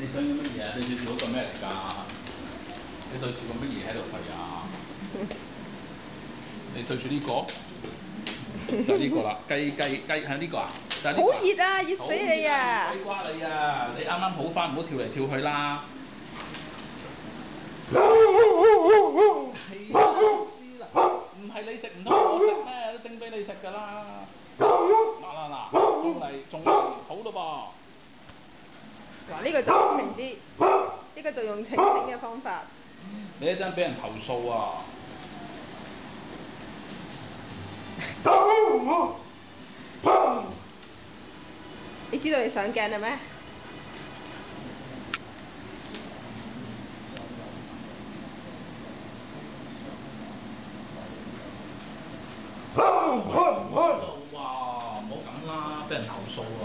你想要乜嘢啊？你對住嗰個咩嚟㗎？你對住個乜嘢喺度吠啊？你對住呢個？就呢個啦，雞係呢個啊？就係呢個啊。好熱啊！熱死你啊！鬼瓜你啊！你啱啱好翻，唔好跳嚟跳去啦。係啊，知啦。唔係你食唔通我食咩？都整俾你食㗎啦。嗱，仲嚟，好咯噃。嗱，呢個就聰明啲，呢個就用澄清嘅方法。你一陣俾人投訴啊！你知道你上鏡啦咩？哇！唔好咁啦，俾人投訴啊！